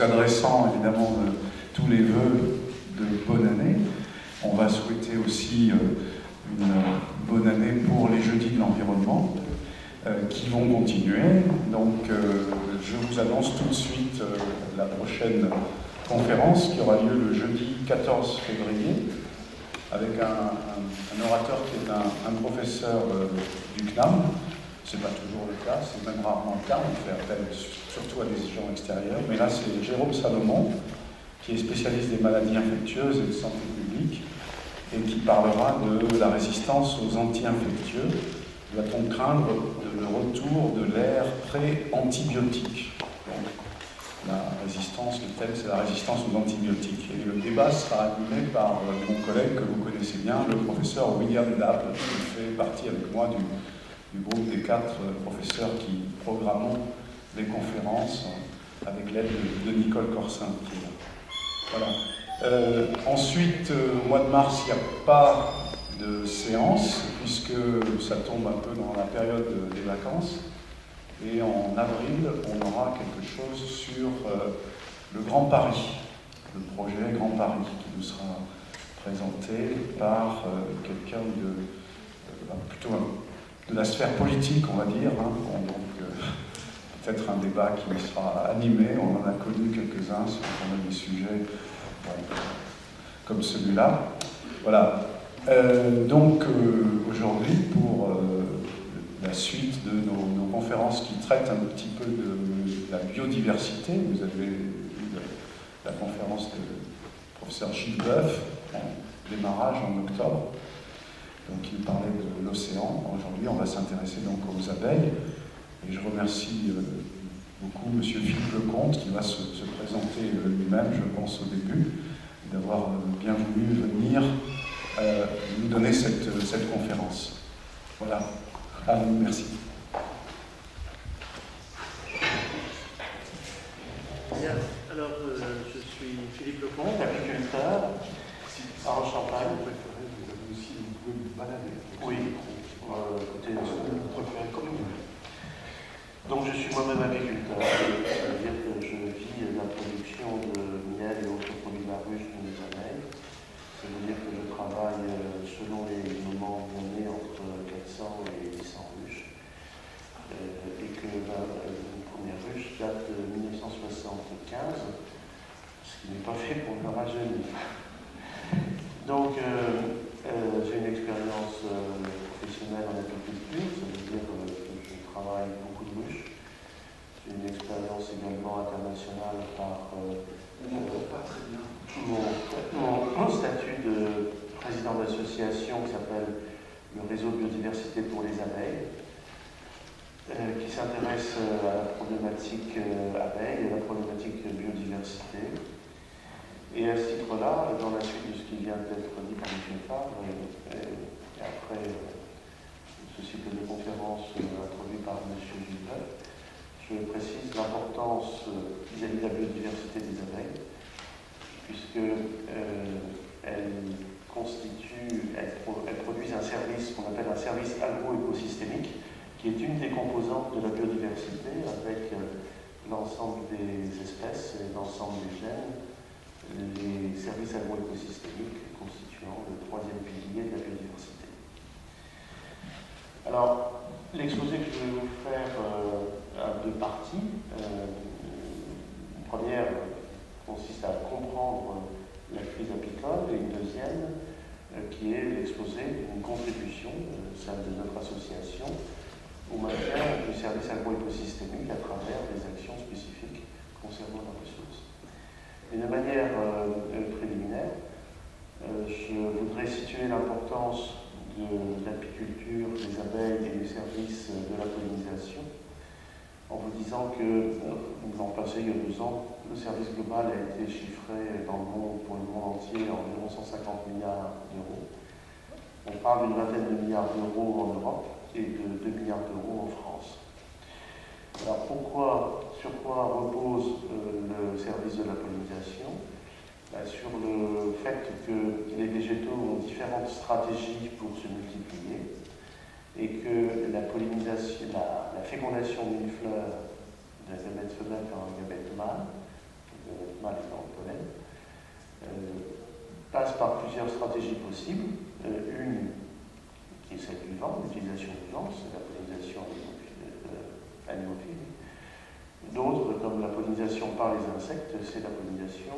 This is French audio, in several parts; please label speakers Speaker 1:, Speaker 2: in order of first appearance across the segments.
Speaker 1: Adressant évidemment tous les vœux de bonne année, on va souhaiter aussi une bonne année pour les jeudis de l'environnement qui vont continuer. Donc je vous annonce tout de suite la prochaine conférence qui aura lieu le jeudi 14 février avec un orateur qui est un professeur du CNAM. Ce n'est pas toujours le cas, c'est même rarement le cas, on fait appel surtout à des gens extérieurs, mais là c'est Jérôme Salomon, qui est spécialiste des maladies infectieuses et de santé publique, et qui parlera de la résistance aux anti-infectieux. Doit-on craindre le retour de l'ère pré-antibiotique? La résistance, le thème c'est la résistance aux antibiotiques. Et le débat sera animé par mon collègue que vous connaissez bien, le professeur William Dable, qui fait partie avec moi du groupe des 4 professeurs qui programmons les conférences avec l'aide de Nicole Corsin qui est là. Voilà. Ensuite, au mois de mars, il n'y a pas de séance puisque ça tombe un peu dans la période des vacances. Et en avril, on aura quelque chose sur le Grand Paris, le projet Grand Paris qui nous sera présenté par quelqu'un plutôt de la sphère politique, on va dire. Donc, peut-être un débat qui sera animé. On en a connu quelques-uns sur des sujets comme celui-là. Voilà. Donc, aujourd'hui, pour la suite de nos conférences qui traitent un petit peu de la biodiversité, vous avez eu la conférence du professeur Gilles Boeuf, démarrage en octobre. Donc il parlait de l'océan. Aujourd'hui, on va s'intéresser donc aux abeilles. Et je remercie beaucoup M. Philippe Lecomte, qui va se présenter lui-même, je pense, au début, d'avoir bien voulu venir nous donner cette conférence. Voilà. À vous, merci.
Speaker 2: Bien. Alors, je suis Philippe Lecomte, agriculteur, en Champagne. Oui, écoutez, vous préférez comme vous voulez. Donc je suis moi-même agriculteur, ça veut dire que je vis de la production de miel et autres produits de la ruche de mes abeilles. Ça veut dire que je travaille selon les moments de l'année entre 400 et 800 ruches. Et que la première ruche date de 1975, ce qui n'est pas fait pour me rajeunir. Donc j'ai une expérience professionnelle en apiculture, ça veut dire que je travaille beaucoup de ruches. J'ai une expérience également internationale par mon statut de président d'association qui s'appelle le Réseau de biodiversité pour les abeilles, qui s'intéresse à la problématique abeille et à la problématique biodiversité. Et à ce titre-là, dans la suite de ce qui vient d'être dit par M. Favre, et après ce cycle de conférences introduit par M. Gilbert, je précise l'importance vis-à-vis de la biodiversité des abeilles, puisqu'elles produisent un service qu'on appelle un service agro-écosystémique, qui est une des composantes de la biodiversité, avec l'ensemble des espèces et l'ensemble des gènes, les services agro-écosystémiques constituant le 3e pilier de la biodiversité. Alors, l'exposé que je vais vous faire a 2 parties. Une première consiste à comprendre la crise apicole et une deuxième qui est l'exposé d'une contribution, celle de notre association, au maintien du service agro-écosystémique à travers des actions spécifiques concernant la ressource. Et de manière préliminaire, je voudrais situer l'importance de l'apiculture, des abeilles et des services de la pollinisation, en vous disant que l'an passé, il y a 2 ans, le service global a été chiffré dans le monde, pour le monde entier, à environ 150 milliards d'euros. On parle d'une vingtaine de milliards d'euros en Europe et de 2 milliards d'euros en France. Alors sur quoi repose le service de la pollinisation? Sur le fait que les végétaux ont différentes stratégies pour se multiplier et que la pollinisation, la fécondation d'une fleur, d'un gamète femelle par un gamète mâle, passe par plusieurs stratégies possibles. Une qui est celle du vent, l'utilisation du vent, c'est la pollinisation anémophile. D'autres, comme la pollinisation par les insectes, c'est la pollinisation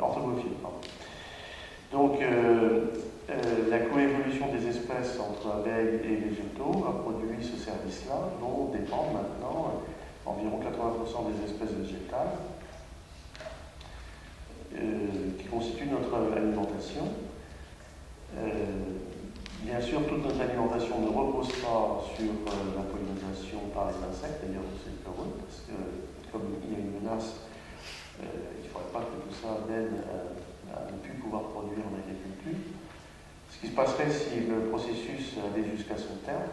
Speaker 2: entomophile. Donc, la coévolution des espèces entre abeilles et végétaux a produit ce service-là, dont dépendent maintenant environ 80% des espèces végétales, qui constituent notre alimentation. Bien sûr, toute notre alimentation ne repose pas sur la pollinisation par les insectes, d'ailleurs c'est heureux, parce que comme il y a une menace, il ne faudrait pas que tout ça mène à ne plus pouvoir produire en agriculture. Ce qui se passerait si le processus allait jusqu'à son terme,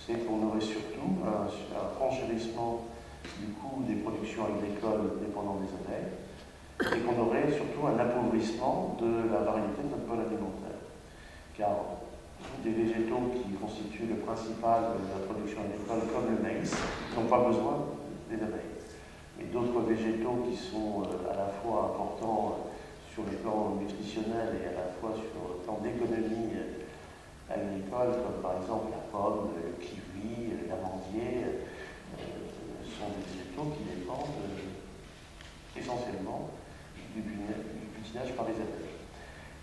Speaker 2: c'est qu'on aurait surtout un renchérissement du coût des productions agricoles dépendant des abeilles, et qu'on aurait surtout un appauvrissement de la variété de notre bol alimentaire. Car des végétaux qui constituent le principal de la production agricole, comme le maïs, n'ont pas besoin des abeilles. Et d'autres végétaux qui sont à la fois importants sur le plan nutritionnel et à la fois sur le plan d'économie agricole, comme par exemple la pomme, le kiwi, l'amandier, sont des végétaux qui dépendent essentiellement du butinage par les abeilles.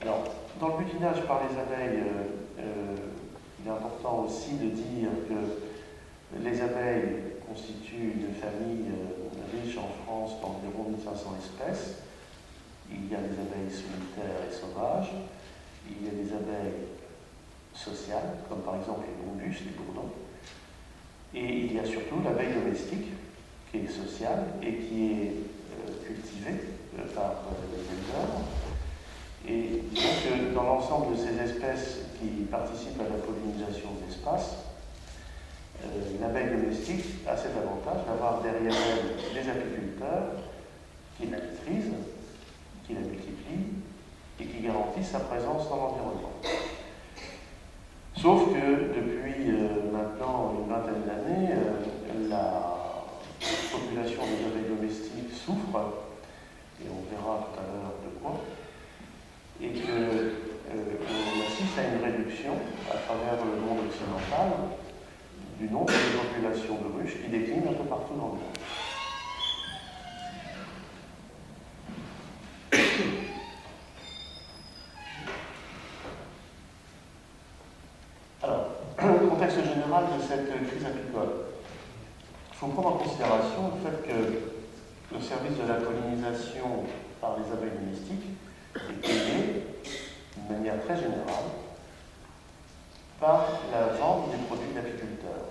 Speaker 2: Alors, dans le butinage par les abeilles, il est important aussi de dire que les abeilles constituent une famille riche en France d'environ 1500 espèces. Il y a des abeilles solitaires et sauvages, il y a des abeilles sociales, comme par exemple les bombus, les bourdons, et il y a surtout l'abeille domestique, qui est sociale et qui est cultivée par les éleveurs. Et disons que dans l'ensemble de ces espèces qui participent à la pollinisation de l'espace, l'abeille domestique a cet avantage d'avoir derrière elle des apiculteurs qui la maîtrisent, qui la multiplient et qui garantissent sa présence dans l'environnement. Sauf que depuis maintenant une vingtaine d'années, la population des abeilles domestiques souffre, et on verra tout à l'heure de quoi, et qu'on assiste à une réduction à travers le monde occidental du nombre de populations de ruches qui déclinent un peu partout dans le monde. Alors, le contexte général de cette crise apicole. Il faut prendre en considération le fait que le service de la pollinisation par les abeilles domestiques est payé d'une manière très générale par la vente des produits d'apiculteurs.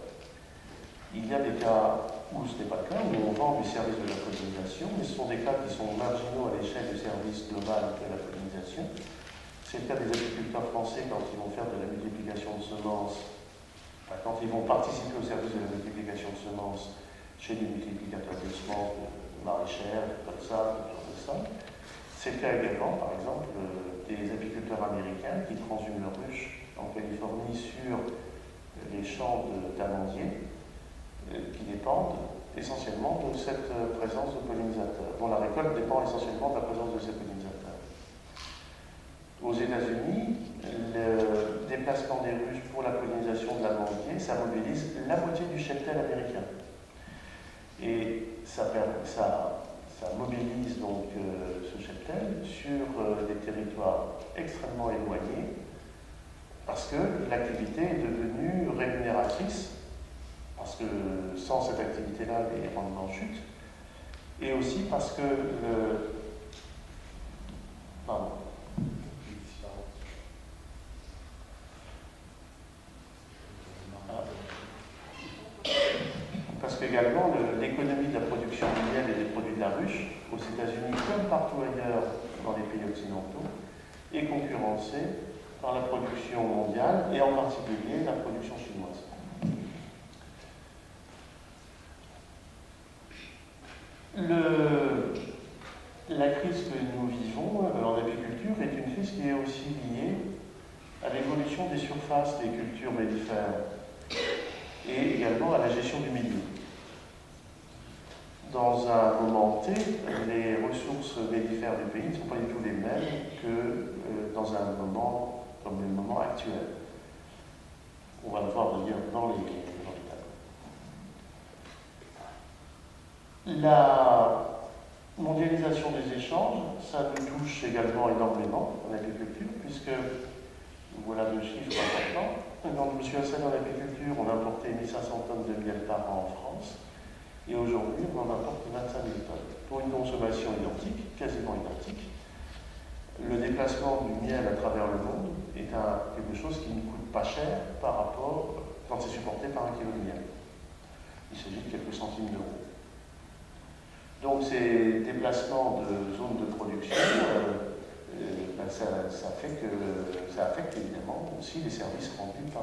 Speaker 2: Il y a des cas où ce n'est pas le cas, où on vend du service de la pollinisation, mais ce sont des cas qui sont marginaux à l'échelle du service global de la pollinisation. C'est le cas des apiculteurs français quand ils vont faire de la multiplication de semences, quand ils vont participer au service de la multiplication de semences chez des multiplicateurs de semences, maraîchères, comme ça, autour de ça. C'est le cas également, par exemple, des apiculteurs américains qui transhument leurs ruches en Californie sur les champs d'amandiers qui dépendent essentiellement de cette présence de pollinisateurs, dont la récolte dépend essentiellement de la présence de ces pollinisateurs. Aux États-Unis, le déplacement des ruches pour la pollinisation de l'amandier, ça mobilise la moitié du cheptel américain. Et ça mobilise donc ce cheptel sur des territoires extrêmement éloignés parce que l'activité est devenue rémunératrice, parce que sans cette activité-là, les rendements chutent, et aussi parce que parce qu'également l'économie de la production du miel et des produits de la ruche, aux États-Unis comme partout ailleurs dans les pays occidentaux, est concurrencée par la production mondiale et en particulier la production chinoise. La crise que nous vivons en apiculture est une crise qui est aussi liée à l'évolution des surfaces des cultures mellifères et également à la gestion du milieu. Dans dans un moment T, les ressources mellifères du pays ne sont pas du tout les mêmes que dans un moment comme le moment actuel. On va le voir venir dans les tableaux. La mondialisation des échanges, ça nous touche également énormément en agriculture, puisque, voilà deux chiffres importants. Quand je me suis installé en agriculture, on importait 1500 tonnes de miel par an en France, et aujourd'hui, on en importe 25 000 tonnes, pour une consommation identique, quasiment identique. Le déplacement du miel à travers le monde est quelque chose qui ne coûte pas cher par rapport, quand c'est supporté par un kilo de miel. Il s'agit de quelques centimes d'euros. Donc ces déplacements de zones de production, ça affecte évidemment aussi les services rendus par